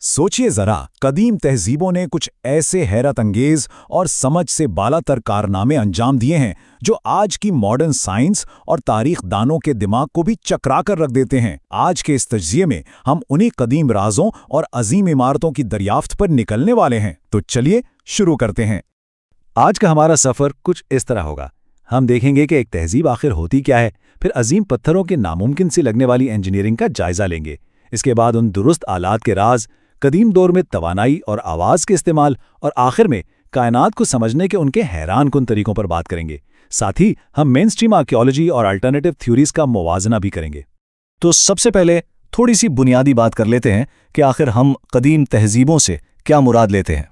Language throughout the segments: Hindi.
सोचिए जरा, कदीम तहजीबों ने कुछ ऐसे हैरत अंगेज और समझ से बालातर कारनामे अंजाम दिए हैं जो आज की मॉडर्न साइंस और तारीख दानों के दिमाग को भी चकरा कर रख देते हैं। आज के इस तज्जिये में हम उन्हीं कदीम राजों और अजीम इमारतों की दरियाफ्त पर निकलने वाले हैं। तो चलिए शुरू करते हैं। आज का हमारा सफ़र कुछ इस तरह होगा। हम देखेंगे कि एक तहजीब आखिर होती क्या है, फिर अजीम पत्थरों के नामुमकिन सी लगने वाली इंजीनियरिंग का जायजा लेंगे। इसके बाद उन दुरुस्त आलात के राज, कदीम दौर में तवानाई और आवाज़ के इस्तेमाल, और आखिर में कायनात को समझने के उनके हैरान कुन तरीकों पर बात करेंगे। साथ ही हम मेन स्ट्रीम आर्कियोलॉजी और अल्टरनेटिव थ्योरीज का मुवाजना भी करेंगे। तो सबसे पहले थोड़ी सी बुनियादी बात कर लेते हैं कि आखिर हम कदीम तहजीबों से क्या मुराद लेते हैं।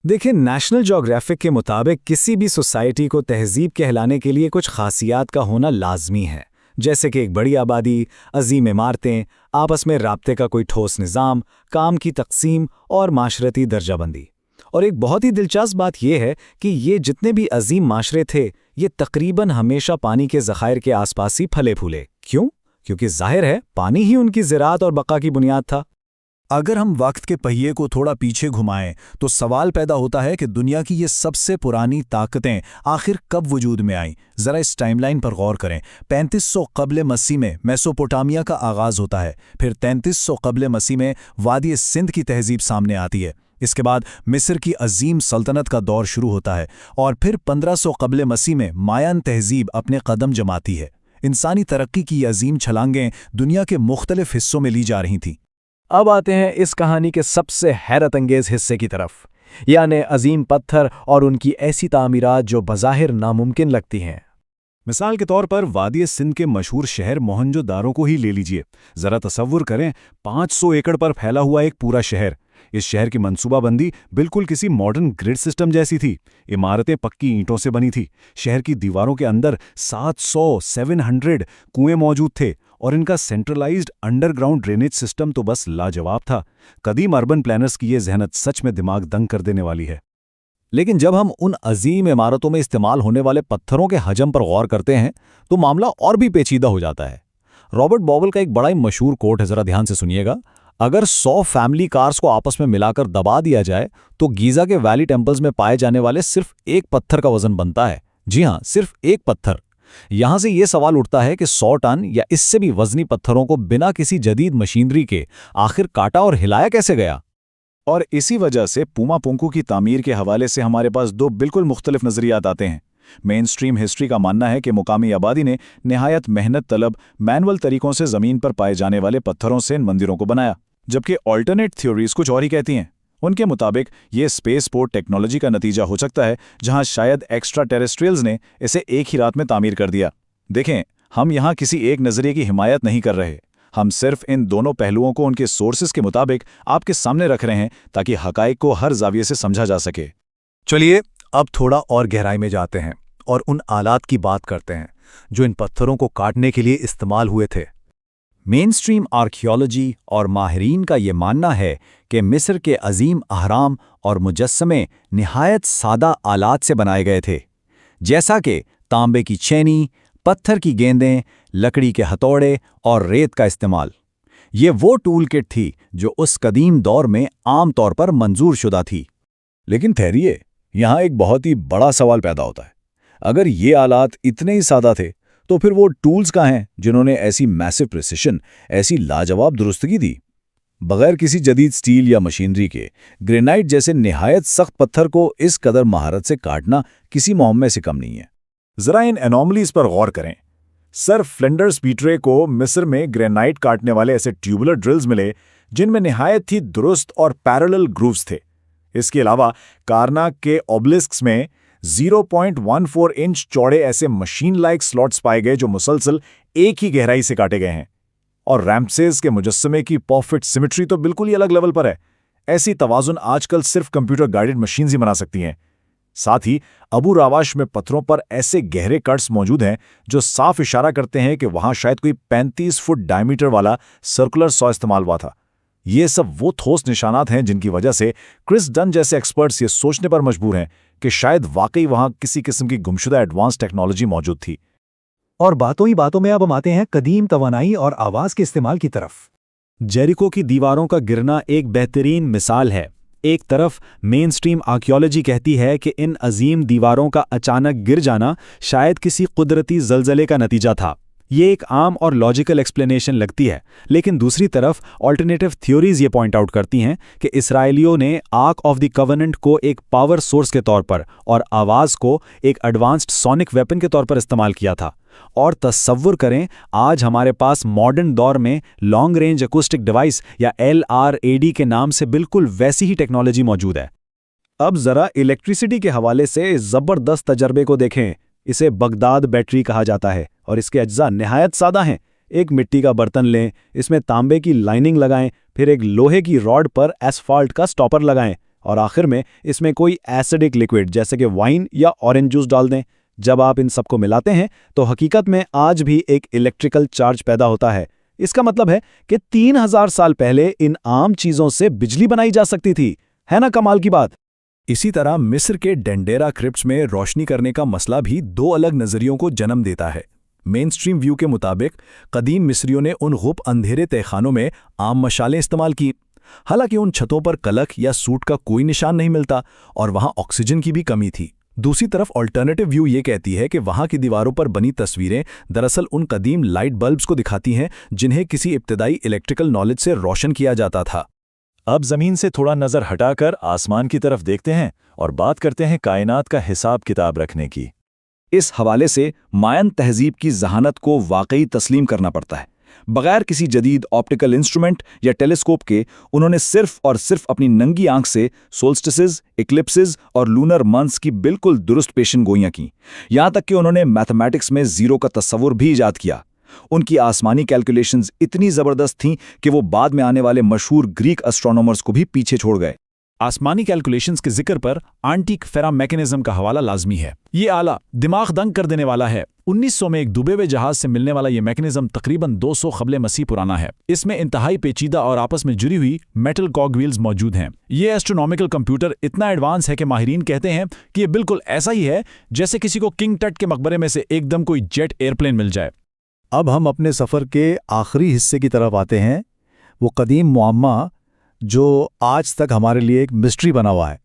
देखिए, नेशनल ज्योग्राफिक के मुताबिक किसी भी सोसाइटी को तहजीब कहलाने के लिए कुछ खासियात का होना लाजमी है, जैसे कि एक बड़ी आबादी, अजीम इमारतें, आपस में राब्ते का कोई ठोस निज़ाम, काम की तकसीम और माशरती दर्जाबंदी। और एक बहुत ही दिलचस्प बात यह है कि ये जितने भी अजीम माशरे थे, ये तकरीबन हमेशा पानी के ज़खायर के आसपास ही फले फूले। क्यों? क्योंकि जाहिर है पानी ही उनकी ज़राअत और बका की बुनियाद था। अगर हम वक्त के पहिए को थोड़ा पीछे घुमाएं तो सवाल पैदा होता है कि दुनिया की ये सबसे पुरानी ताकतें आखिर कब वजूद में आईं। ज़रा इस टाइमलाइन पर गौर करें। 3500 क़ब्ल मसीह में मेसोपोटामिया का आगाज़ होता है, फिर 3300 क़ब्ल मसीह में वादी सिंध की तहजीब सामने आती है। इसके बाद मिस्र की अजीम सल्तनत का दौर शुरू होता है और फिर 1500 क़ब्ल मसीह में मायान तहजीब अपने कदम जमाती है। इंसानी तरक्की की ये अजीम छलांगें दुनिया के मुख्तलिफ हिस्सों में ली जा रही थीं। अब आते हैं इस कहानी के सबसे हैरत अंगेज हिस्से की तरफ, यानी अजीम पत्थर और उनकी ऐसी तामीरात जो बज़ाहिर नामुमकिन लगती हैं। मिसाल के तौर पर वादी सिंध के मशहूर शहर मोहनजोदारो को ही ले लीजिए। ज़रा तसव्वुर करें, 500 एकड़ पर फैला हुआ एक पूरा शहर। इस शहर की मंसूबाबंदी बिल्कुल किसी मॉडर्न ग्रिड सिस्टम जैसी थी। इमारतें पक्की ईंटों से बनी थी। शहर की दीवारों के अंदर 700 कुएं मौजूद थे और इनका सेंट्रलाइज्ड अंडरग्राउंड ड्रेनेज सिस्टम तो बस लाजवाब था। कदीम अर्बन प्लानर्स की ये जहनत सच में दिमाग दंग कर देने वाली है। लेकिन जब हम उन अजीम इमारतों में इस्तेमाल होने वाले पत्थरों के हजम पर गौर करते हैं तो मामला और भी पेचीदा हो जाता है। रॉबर्ट बॉबल का एक बड़ा ही मशहूर कोट है, जरा ध्यान से सुनिएगा। अगर 100 फैमिली कार्स को आपस में मिलाकर दबा दिया जाए तो गीज़ा के वैली टेम्पल्स में पाए जाने वाले सिर्फ एक पत्थर का वजन बनता है। जी हां, सिर्फ एक पत्थर। यहां से यह सवाल उठता है कि 100 टन या इससे भी वजनी पत्थरों को बिना किसी जदीद मशीनरी के आखिर काटा और हिलाया कैसे गया। और इसी वजह से पूमा पुंकू की तामीर के हवाले से हमारे पास दो बिल्कुल मुख्तलिफ नज़रियात आते हैं। मेन स्ट्रीम हिस्ट्री का मानना है कि मुकामी आबादी ने निहायत मेहनत तलब मैनुअल तरीकों से ज़मीन पर पाए जाने वाले पत्थरों से इन मंदिरों को बनाया, जबकि ऑल्टरनेट थ्योरीज कुछ और ही कहती हैं। उनके मुताबिक ये स्पेस पोर्ट टेक्नोलॉजी का नतीजा हो सकता है, जहां शायद एक्स्ट्रा टेरेस्ट्रियल्स ने इसे एक ही रात में तामीर कर दिया। देखें, हम यहां किसी एक नज़रिए की हिमायत नहीं कर रहे। हम सिर्फ इन दोनों पहलुओं को उनके सोर्सेज के मुताबिक आपके सामने रख रहे हैं ताकि हकाइक को हर जाविये से समझा जा सके। चलिए अब थोड़ा और गहराई में जाते हैं और उन आलात की बात करते हैं जो इन पत्थरों को काटने के लिए इस्तेमाल हुए थे। मेन स्ट्रीम आर्कियोलॉजी और माहिरीन का ये मानना है कि मिस्र के अजीम अहराम और मुजस्समे निहायत सादा आलात से बनाए गए थे, जैसा कि तांबे की छेनी, पत्थर की गेंदें, लकड़ी के हथौड़े और रेत का इस्तेमाल। ये वो टूल किट थी जो उस कदीम दौर में आम तौर पर मंजूर शुदा थी। लेकिन ठहरिए, यहाँ एक बहुत ही बड़ा सवाल पैदा होता है। अगर ये आलात इतने ही सादा थे तो फिर वो टूल्स कहाँ हैं जिन्होंने ऐसी मैसिव प्रिसिशन, ऐसी लाजवाब दुरुस्तगी दी। बगैर किसी जदीद स्टील या मशीनरी के ग्रेनाइट जैसे निहायत सख्त पत्थर को इस कदर महारत से काटना किसी मुअम्मे से कम नहीं है। जरा इन एनॉमलीज पर गौर करें। सर फ्लिंडर्स पीटरे को मिस्र में ग्रेनाइट काटने वाले ऐसे ट्यूबुलर ड्रिल्स मिले जिनमें निहायत ही दुरुस्त और पैरेलल ग्रूव्स थे। इसके अलावा कारनाक के ऑब्लिस्क्स में 0.14 इंच चौड़े ऐसे मशीन लाइक स्लॉट्स पाए गए जो मुसलसल एक ही गहराई से काटे गए हैं। और रैम्सेस के मुजस्समे की परफेक्ट सिमेट्री तो बिल्कुल ही अलग लेवल पर है। ऐसी तवाजुन आजकल सिर्फ कंप्यूटर गाइडेड मशीन्स ही बना सकती हैं। साथ ही अबू रावाश में पत्थरों पर ऐसे गहरे कट्स मौजूद हैं जो साफ इशारा करते हैं कि वहां शायद कोई 35 फुट डायमीटर वाला सर्कुलर सॉ इस्तेमाल हुआ था। ये सब वो ठोस निशानात हैं जिनकी वजह से क्रिस डन जैसे एक्सपर्ट्स ये सोचने पर मजबूर हैं कि शायद वाकई वहां किसी किस्म की गुमशुदा एडवांस टेक्नोलॉजी मौजूद थी। और बातों ही बातों में अब हम आते हैं कदीम तवानाई और आवाज़ के इस्तेमाल की तरफ। जेरिको की दीवारों का गिरना एक बेहतरीन मिसाल है। एक तरफ मेन स्ट्रीम आर्कियोलॉजी कहती है कि इन अजीम दीवारों का अचानक गिर जाना शायद किसी कुदरती ज़लज़ले का नतीजा था। ये एक आम और लॉजिकल एक्सप्लेनेशन लगती है, लेकिन दूसरी तरफ ऑल्टरनेटिव थ्योरीज ये पॉइंट आउट करती हैं कि इसराइलियों ने आर्क ऑफ द कवेनेंट को एक पावर सोर्स के तौर पर और आवाज़ को एक एडवांस्ड सोनिक वेपन के तौर पर इस्तेमाल किया था। और तसव्वुर करें, आज हमारे पास मॉडर्न दौर में लॉन्ग रेंज अकूस्टिक डिवाइस या LRAD के नाम से बिल्कुल वैसी ही टेक्नोलॉजी मौजूद है। अब ज़रा इलेक्ट्रिसिटी के हवाले से इस ज़बरदस्त तजर्बे को देखें। इसे बगदाद बैटरी कहा जाता है और इसके अज्जा निहायत सादा हैं। एक मिट्टी का बर्तन लें, इसमें तांबे की लाइनिंग लगाएं, फिर एक लोहे की रॉड पर एसफाल्ट का स्टॉपर लगाएं और आखिर में इसमें कोई एसिडिक लिक्विड जैसे कि वाइन या ऑरेंज जूस डाल दें। जब आप इन सबको मिलाते हैं तो हकीकत में आज भी एक इलेक्ट्रिकल चार्ज पैदा होता है। इसका मतलब है कि 3000 साल पहले इन आम चीज़ों से बिजली बनाई जा सकती थी। है ना कमाल की बात? इसी तरह मिस्र के डेंडेरा क्रिप्ट्स में रोशनी करने का मसला भी दो अलग नज़रियों को जन्म देता है। मेन स्ट्रीम व्यू के मुताबिक कदीम मिस्रियों ने उन गुप अंधेरे तहखानों में आम मशालें इस्तेमाल की। हालांकि उन छतों पर कलक या सूट का कोई निशान नहीं मिलता और वहां ऑक्सीजन की भी कमी थी। दूसरी तरफ ऑल्टरनेटिव व्यू ये कहती है कि वहां की दीवारों पर बनी तस्वीरें दरअसल उन कदीम लाइट बल्ब्स को दिखाती हैं जिन्हें किसी इब्तदाई इलेक्ट्रिकल नॉलेज से रोशन किया जाता था। अब ज़मीन से थोड़ा नज़र हटाकर आसमान की तरफ देखते हैं और बात करते हैं कायनात का हिसाब किताब रखने की। इस हवाले से मायन तहजीब की जहानत को वाकई तस्लीम करना पड़ता है। बगैर किसी जदीद ऑप्टिकल इंस्ट्रूमेंट या टेलीस्कोप के उन्होंने सिर्फ और सिर्फ अपनी नंगी आंख से सोल्स्टिसेस, इक्लिप्सेस और लूनर मंथ्स की बिल्कुल दुरुस्त पेशन गोइयां की। यहां तक कि उन्होंने मैथमेटिक्स में जीरो का तस्वुर भी ईजाद किया। उनकी आसमानी कैलकुलेशंस इतनी ज़बरदस्त थीं कि वो बाद में आने वाले मशहूर ग्रीक एस्ट्रोनॉमर्स को भी पीछे छोड़ गए। आसमानी कैलकुलेशंस के जिक्र पर आंटीक फेरा मैकेनिज्म का हवाला लाजमी है। ये आला दिमाग दंग कर देने वाला है। 1900 में एक डूबे हुए जहाज से मिलने वाला ये मैकेनिज्म तकरीबन 200 क़ब्ल मसीह पुराना है। इसमें इंतहाई पेचीदा और आपस में जुड़ी हुई मेटल कॉगव्हील्स मौजूद हैं। ये एस्ट्रोनॉमिकल कंप्यूटर इतना एडवांस है कि माहिरीन कहते हैं कि ये बिल्कुल ऐसा ही है जैसे किसी को किंग टट के मकबरे में से एकदम कोई जेट एयरप्लेन मिल जाए। अब हम अपने सफ़र के आखिरी हिस्से की तरफ आते हैं, वो कदीम मुअम्मा जो आज तक हमारे लिए एक मिस्ट्री बना हुआ है।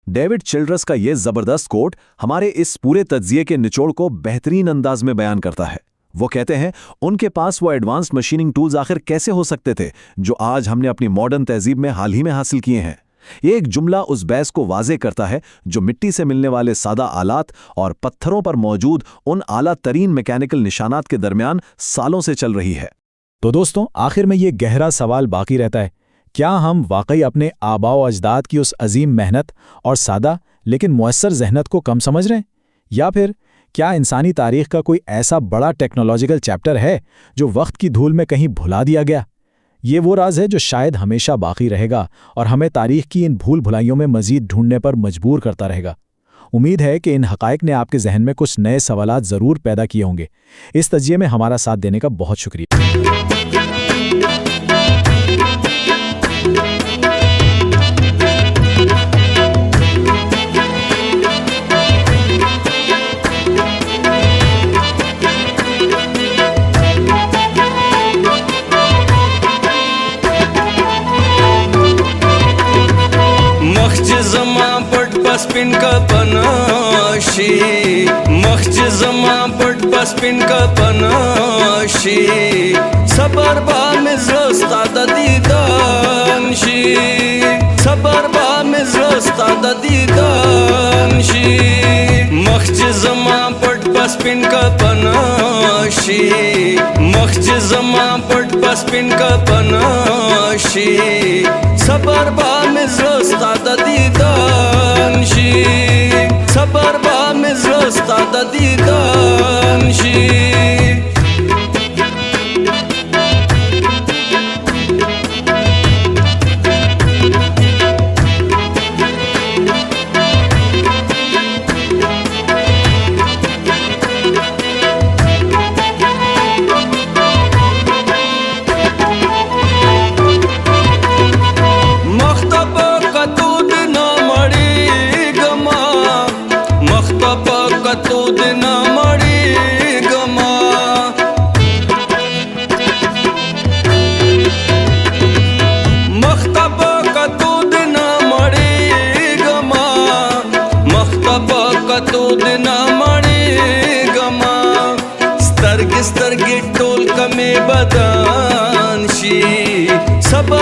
डेविड चिल्ड्रस का ये ज़बरदस्त कोट हमारे इस पूरे तज्जिए के निचोड़ को बेहतरीन अंदाज में बयान करता है। वो कहते हैं उनके पास वो एडवांस्ड मशीनिंग टूल्स आखिर कैसे हो सकते थे जो आज हमने अपनी मॉडर्न तहजीब में हाल ही में हासिल किए हैं। ये एक जुमला उस बहस को वाजे करता है जो मिट्टी से मिलने वाले सादा आलात और पत्थरों पर मौजूद उन आला तरीन मैकेनिकल निशानात के दरमियान सालों से चल रही है। तो दोस्तों, आखिर में ये गहरा सवाल बाकी रहता है, क्या हम वाकई अपने आबाओ अजदाद की उस अजीम मेहनत और सादा लेकिन मुयस्सर जहनत को कम समझ रहे हैं, या फिर क्या इंसानी तारीख का कोई ऐसा बड़ा टेक्नोलॉजिकल चैप्टर है जो वक्त की धूल में कहीं भुला दिया गया? ये वो राज है जो शायद हमेशा बाकी रहेगा और हमें तारीख की इन भूल भुलाइयों में मजीद ढूंढने पर मजबूर करता रहेगा। उम्मीद है कि इन हक़ाइक़ ने आपके जहन में कुछ नए सवालात ज़रूर पैदा किए होंगे। इस तज्जिए में हमारा साथ देने का बहुत शुक्रिया। Spin ka panashi makhj zama pat spin ka panashi sabar ba mizrasta da didan shi sabar ba mizrasta da didan shi makhj zama pat spin ka panashi makhj zama pat spin ka panashi sabar ba mizrasta da didan shi sabar ba mizrasta da didan shi तो दिन मड़ी गमा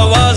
आवाज